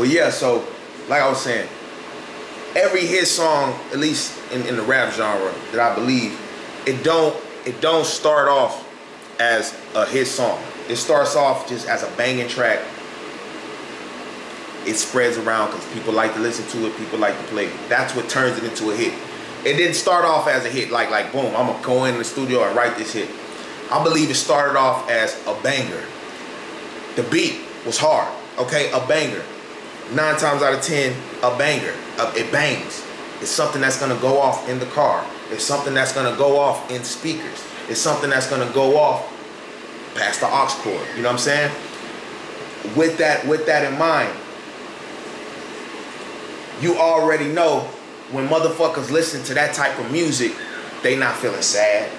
But yeah, so like I was saying, every hit song, at least in the rap genre, that I believe, it don't start off as a hit song. It starts off just as a banging track. It spreads around because people like to listen to it, people like to play it. That's what turns it into a hit. It didn't start off as a hit, like boom, I'm gonna go in the studio and write this hit. I believe it started off as a banger. The beat was hard, okay? A banger. 9 times out of 10, a banger. It bangs. It's something that's gonna go off in the car. It's something that's gonna go off in speakers. It's something that's gonna go off past the aux cord. You know what I'm saying? With that in mind, you already know when motherfuckers listen to that type of music, they not feeling sad.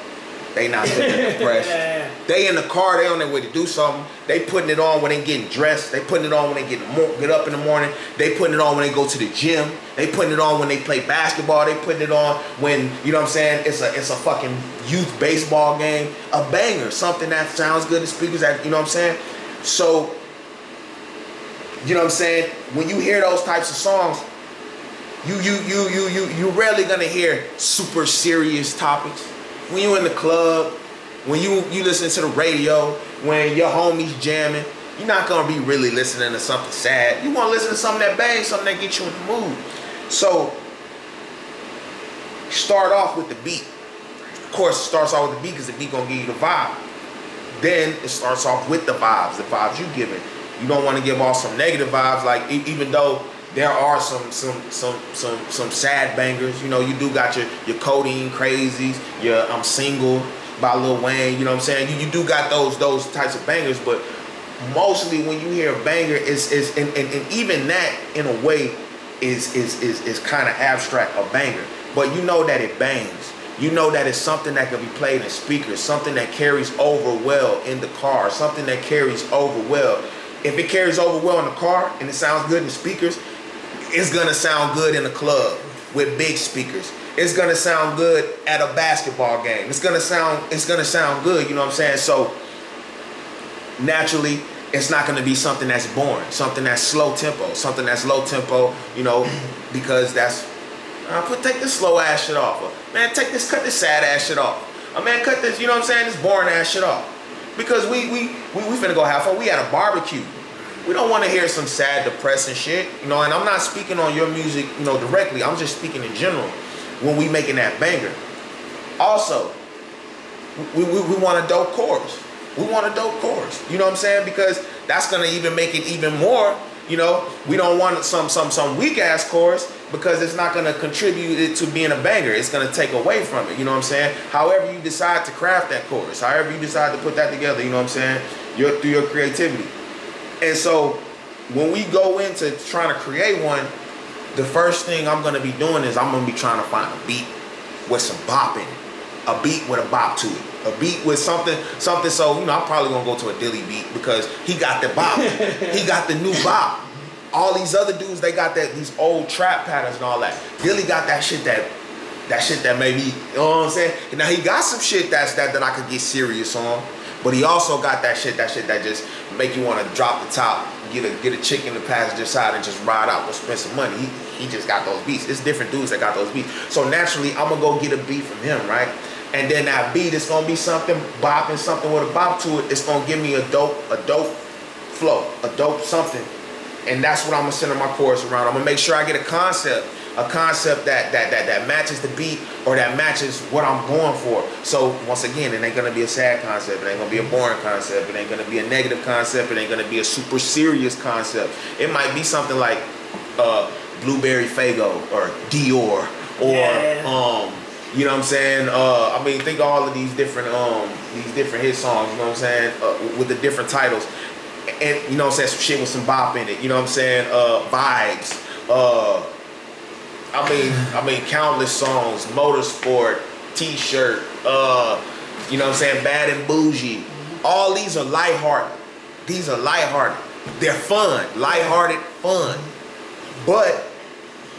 They not feeling depressed. They in the car, they on their way to do something. They putting it on when they getting dressed. They putting it on when they get up in the morning. They putting it on when they go to the gym. They putting it on when they play basketball. They putting it on when, you know what I'm saying, it's a fucking youth baseball game. A banger, something that sounds good in speakers, that, you know what I'm saying? So, you know what I'm saying? When you hear those types of songs, you rarely gonna hear super serious topics. When you in the club, when you listen to the radio, when your homies jamming, you're not gonna be really listening to something sad. You wanna listen to something that bangs, something that gets you in the mood. So start off with the beat. Of course, it starts off with the beat because the beat gonna give you the vibe. Then it starts off with the vibes you giving. You don't want to give off some negative vibes, like even though there are some sad bangers. You know, you do got your Codeine Crazies, your I'm Single by Lil Wayne, you know what I'm saying? You do got those types of bangers, but mostly when you hear a banger, and even that in a way is kind of abstract, a banger. But you know that it bangs. You know that it's something that can be played in speakers, something that carries over well in the car, something that carries over well. If it carries over well in the car and it sounds good in the speakers, it's gonna sound good in a club with big speakers. It's gonna sound good at a basketball game. It's gonna sound good, you know what I'm saying? So naturally, it's not gonna be something that's boring, something that's slow tempo, something that's low tempo, you know, because that's take this slow ass shit off. Man, cut this sad ass shit off. Man, cut this, you know what I'm saying, this boring ass shit off. Because we finna go have fun. We at a barbecue. We don't want to hear some sad, depressing shit, you know. And I'm not speaking on your music, you know, directly. I'm just speaking in general. When we making that banger. Also, we want a dope chorus. We want a dope chorus. You know what I'm saying? Because that's gonna even make it even more. You know, we don't want some weak ass chorus because it's not gonna contribute it to being a banger. It's gonna take away from it. You know what I'm saying? However you decide to craft that chorus, however you decide to put that together, you know what I'm saying? Through your creativity. And so when we go into trying to create one, the first thing I'm gonna be doing is I'm gonna be trying to find a beat with some bop in it. A beat with a bop to it. A beat with something, so, you know, I'm probably gonna go to a Dilly beat because he got the bop. He got the new bop. All these other dudes, they got these old trap patterns and all that. Dilly got that shit that maybe, you know what I'm saying? Now he got some shit that I could get serious on, but he also got that shit that just make you want to drop the top, get a chick in the passenger side and just ride out, go spend some money. He just got those beats. It's different dudes that got those beats. So naturally, I'm gonna go get a beat from him, right? And then that beat, it's gonna be something bopping, something with a bop to it. It's gonna give me a dope flow, a dope something. And that's what I'm gonna center my chorus around. I'm gonna make sure I get a concept that matches the beat or that matches what I'm going for. So once again, it ain't gonna be a sad concept. It ain't gonna be a boring concept. It ain't gonna be a negative concept. It ain't gonna be a super serious concept. It might be something like Blueberry Faygo or Dior or you know what I'm saying? I mean, think of all of these different hit songs, you know what I'm saying, with the different titles. And you know what I'm saying, some shit with some bop in it, you know what I'm saying? Vibes. I mean, countless songs, Motorsport, T-shirt, you know what I'm saying, Bad and Bougie. All these are lighthearted. They're fun, lighthearted, fun. But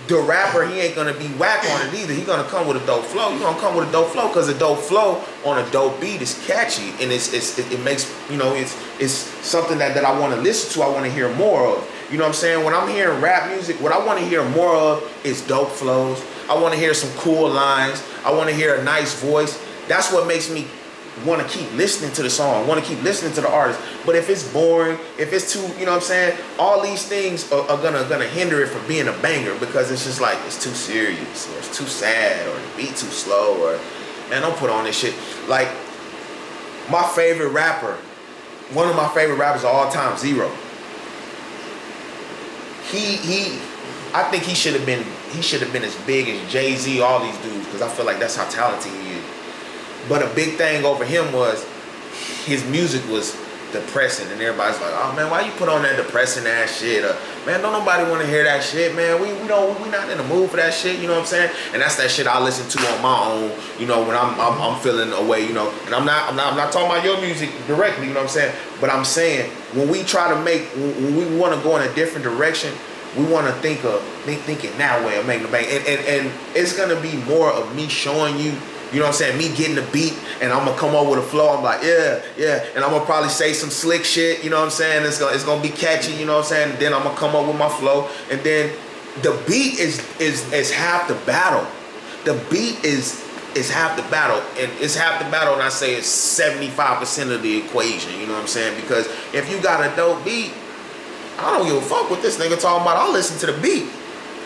the rapper, he ain't gonna be whack on it either. He gonna come with a dope flow. You gonna come with a dope flow because a dope flow on a dope beat is catchy and it makes, you know, it's something that I want to listen to. I want to hear more of. You know what I'm saying? When I'm hearing rap music, what I want to hear more of is dope flows. I want to hear some cool lines. I want to hear a nice voice. That's what makes me want to keep listening to the song, want to keep listening to the artist. But if it's boring, if it's too, you know what I'm saying, all these things are gonna hinder it from being a banger, because it's just like, it's too serious, or it's too sad, or the beat too slow, or, man, don't put on this shit. Like, my favorite rapper, one of my favorite rappers of all time, Zero. I think he should have been as big as Jay-Z, all these dudes, because I feel like that's how talented he is. But a big thing over him was his music was depressing, and everybody's like, oh man, why you put on that depressing ass shit? Man, don't nobody want to hear that shit, man. We not in the mood for that shit, you know what I'm saying? And that's that shit I listen to on my own, you know, when I'm feeling away, you know. And I'm not talking about your music directly, you know what I'm saying? But I'm saying, when we try to when we want to go in a different direction, we want to think in that way of making the bang. And it's gonna be more of me showing you. You know what I'm saying? Me getting the beat, and I'm gonna come up with a flow. I'm like, yeah, and I'm gonna probably say some slick shit. You know what I'm saying? It's gonna be catchy. You know what I'm saying? And then I'm gonna come up with my flow, and then the beat is half the battle. The beat is half the battle, and it's half the battle. And I say it's 75% of the equation. You know what I'm saying? Because if you got a dope beat, I don't give a fuck what this nigga talking about. I'll listen to the beat,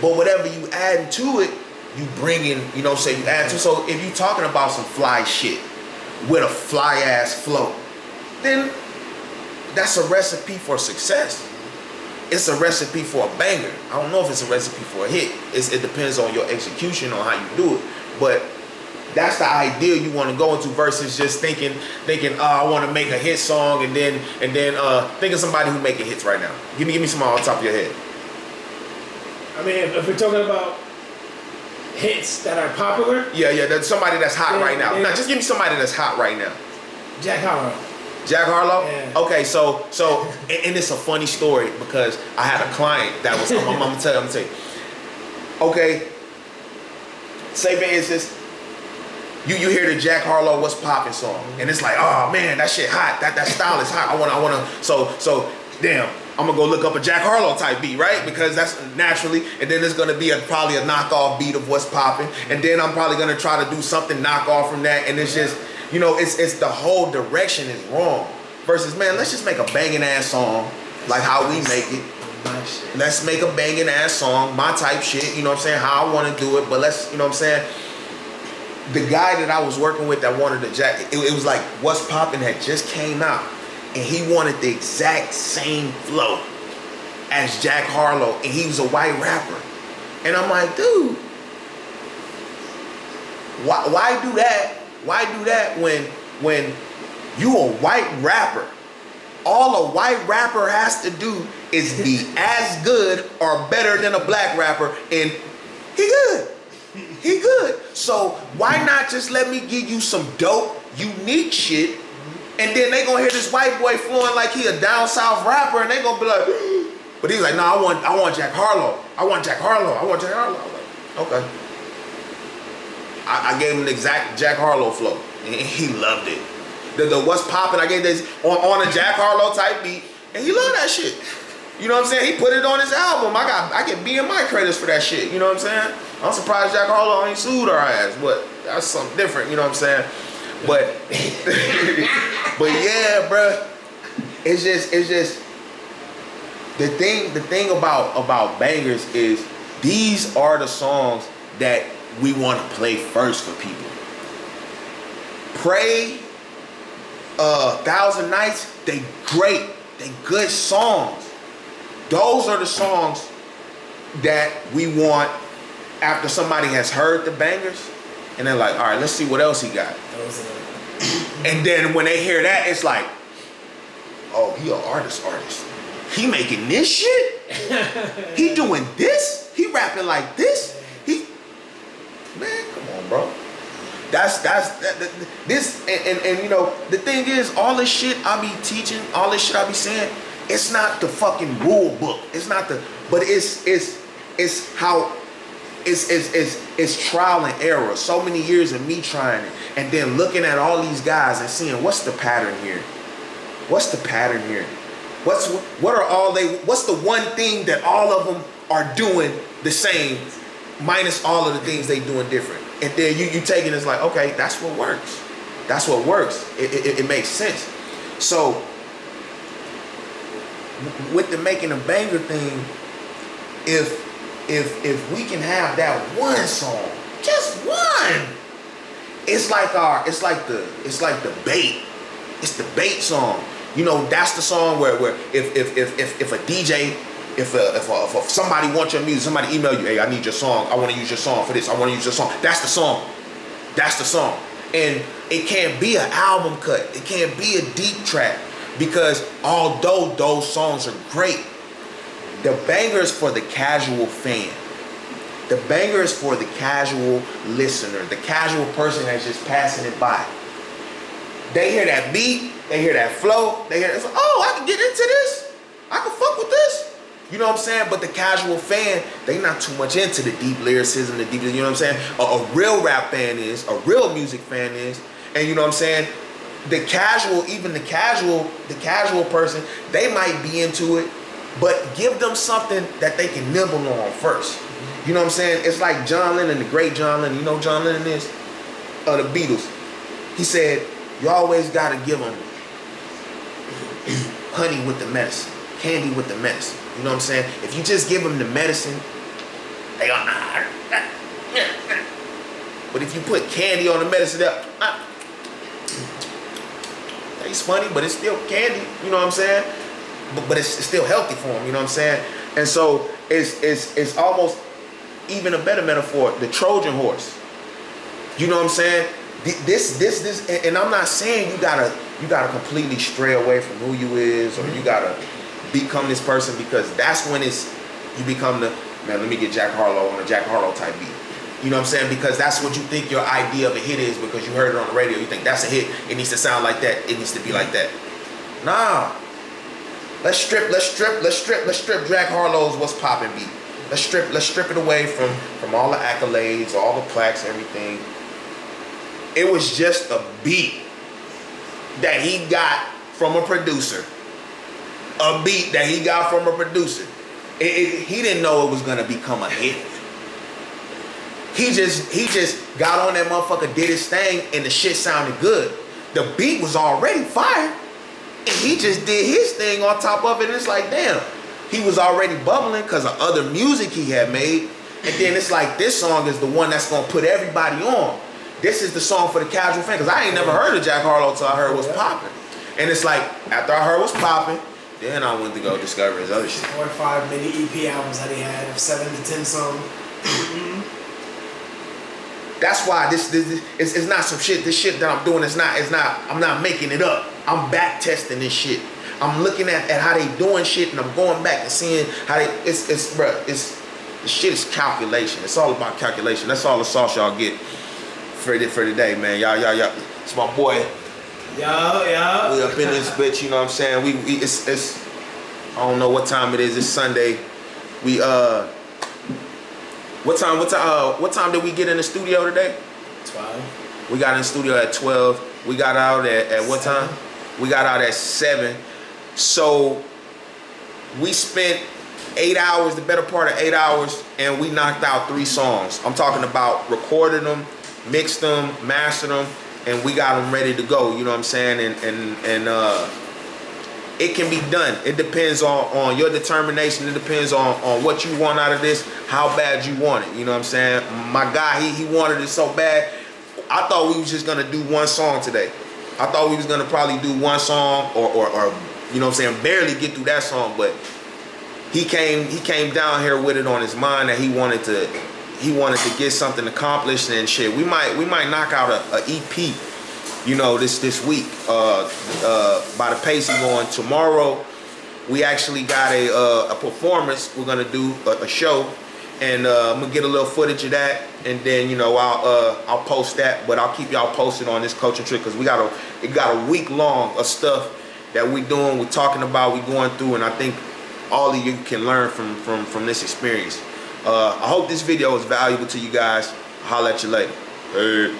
but whatever you add to it, you bring in, you know, say you add to. So if you talking about some fly shit with a fly ass flow, then that's a recipe for success. It's a recipe for a banger. I don't know if it's a recipe for a hit. It depends on your execution, on how you do it. But that's the ideal you want to go into, versus just thinking, I want to make a hit song, and then think of somebody who making hits right now. Give me some on top of your head. I mean, if we're talking about hits that are popular. Yeah, that's somebody that's hot right now. Yeah. Now, just give me somebody that's hot right now. Jack Harlow. Jack Harlow? Yeah. Okay, so, and it's a funny story, because I had a client that was, I'm gonna tell you. Okay, say for instance, you hear the Jack Harlow What's Poppin' song, and it's like, oh man, that shit hot, that style is hot. I wanna, so damn, I'm gonna go look up a Jack Harlow type beat, right? Because that's naturally, and then there's gonna be probably a knockoff beat of What's Poppin', and then I'm probably gonna try to do something knockoff from that, and it's just, you know, it's the whole direction is wrong. Versus, man, let's just make a banging ass song like how we make it. Let's make a banging ass song, my type shit, you know what I'm saying, how I wanna do it, but let's, you know what I'm saying? The guy that I was working with that wanted the Jack, it was like What's Poppin' had just came out, and he wanted the exact same flow as Jack Harlow, and he was a white rapper. And I'm like, dude, why do that? Why do that when you a white rapper? All a white rapper has to do is be as good or better than a black rapper, and he good. He good. So why not just let me give you some dope, unique shit, and then they gonna hear this white boy flowing like he a down south rapper, and they gonna be like, but he's like, no, I want Jack Harlow. I want Jack Harlow. I want Jack Harlow. I'm like, okay. I gave him the exact Jack Harlow flow, and he loved it. The What's Poppin', I gave this on a Jack Harlow type beat, and he loved that shit. You know what I'm saying? He put it on his album. I get BMI credits for that shit. You know what I'm saying? I'm surprised Jack Harlow ain't sued our ass, but that's something different. You know what I'm saying? But but yeah, bruh. It's just the thing about bangers is these are the songs that we want to play first for people. Pray, 1,000 Nights, they great. They good songs. Those are the songs that we want after somebody has heard the bangers, and they're like, all right, let's see what else he got. And then when they hear that, it's like, oh, he an artist. He making this shit? He doing this? He rapping like this? Man, come on, bro. This, and you know, the thing is, all this shit I be teaching, all this shit I be saying, it's not the fucking rule book. It's not but it's how, it's trial and error. So many years of me trying it, and then looking at all these guys and seeing what's the pattern here. What's the pattern here? What's the one thing that all of them are doing the same, minus all of the things they doing different? And then you take it as like, okay, that's what works. That's what works. It makes sense. So with the making a banger thing, if we can have that one song, just one, it's like the bait. It's the bait song. You know, that's the song where if a DJ, if somebody wants your music, somebody email you, hey, I need your song, I want to use your song for this, I want to use your song. That's the song. That's the song. And it can't be an album cut. It can't be a deep track, because although those songs are great, the banger is for the casual fan. The banger is for the casual listener, the casual person that's just passing it by. They hear that beat, they hear that flow, they hear, it's like, oh, I can get into this. I can fuck with this. You know what I'm saying? But the casual fan, they not too much into the deep lyricism, the deep, you know what I'm saying? A real rap fan is, a real music fan is, and you know what I'm saying? The casual person, they might be into it, but give them something that they can nibble on first. You know what I'm saying? It's like John Lennon, the great John Lennon. You know who John Lennon is? The Beatles. He said, you always gotta give them honey with the medicine, candy with the medicine. You know what I'm saying? If you just give them the medicine, they go, but if you put candy on the medicine, it's funny, but it's still candy. You know what I'm saying? But it's still healthy for them. You know what I'm saying? And so it's almost even a better metaphor, the Trojan horse. You know what I'm saying? This, and I'm not saying you gotta completely stray away from who you is, or you gotta become this person, because that's when you become the, man, let me get Jack Harlow on a Jack Harlow type beat. You know what I'm saying? Because that's what you think your idea of a hit is, because you heard it on the radio. You think that's a hit. It needs to sound like that. It needs to be like that. Nah. Let's strip Jack Harlow's what's poppin' beat. Let's strip it away from all the accolades, all the plaques, everything. It was just a beat that he got from a producer. A beat that he got from a producer. He didn't know it was gonna become a hit. He just got on that motherfucker, did his thing, and the shit sounded good. The beat was already fire, and he just did his thing on top of it. And it's like, damn, he was already bubbling because of other music he had made. And then it's like, this song is the one that's gonna put everybody on. This is the song for the casual fan, because I ain't never heard of Jack Harlow till I heard What's Poppin'. And it's like, after I heard What's Poppin', then I went to go discover his other shit. 4 or 5 mini EP albums that he had of 7 to 10 songs. That's why this is not some shit. This shit that I'm doing I'm not making it up. I'm back testing this shit. I'm looking at how they doing shit, and I'm going back and seeing how they, the shit is calculation. It's all about calculation. That's all the sauce y'all get for today, man. Y'all. It's my boy. Yo. We up in this bitch, you know what I'm saying? It's I don't know what time it is. It's Sunday. We what time did we get in the studio today? 12. We got in the studio at 12. We got out at what time? We got out at 7. So we spent 8 hours, the better part of 8 hours, and we knocked out 3 songs. I'm talking about recording them, mixed them, mastered them, and we got them ready to go. You know what I'm saying? And it can be done. It depends on your determination. It depends on what you want out of this, how bad you want it. You know what I'm saying? My guy, he wanted it so bad. I thought we was just gonna do one song today. I thought we was gonna probably do one song or you know what I'm saying, barely get through that song, but he came down here with it on his mind that he wanted to get something accomplished and shit. We might knock out a EP, you know, this week. By the pace he's going, tomorrow we actually got a performance. We're gonna do a show, and I'm gonna get a little footage of that, and then, you know, I'll post that. But I'll keep y'all posted on this culture trip, because it got a week long of stuff that we doing, we talking about, we going through, and I think all of you can learn from this experience. I hope this video is valuable to you guys. I'll holler at you later. Hey.